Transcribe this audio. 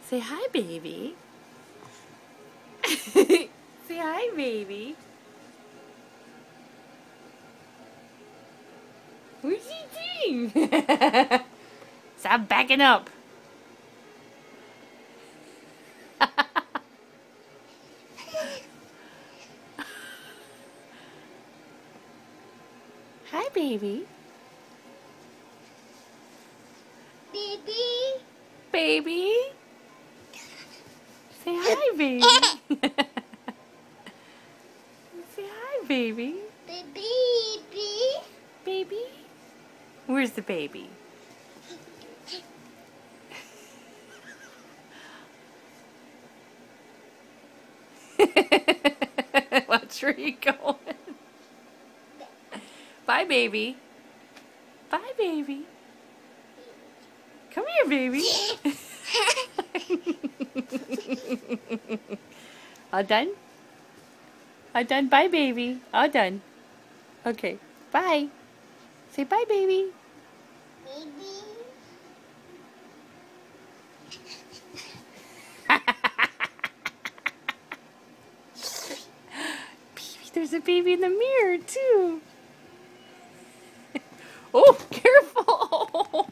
Say hi, baby. Say hi, baby. What's he doing? Stop backing up. Hi, baby. Baby. Baby. Say hi, baby. Say hi, baby. Baby. Baby? Where's the baby? Watch where you going. Bye, baby. Bye, baby. Come here, baby. All done? All done? Bye, baby. All done. Okay. Bye. Say bye, baby. Baby. There's a baby in the mirror, too. Oh, careful.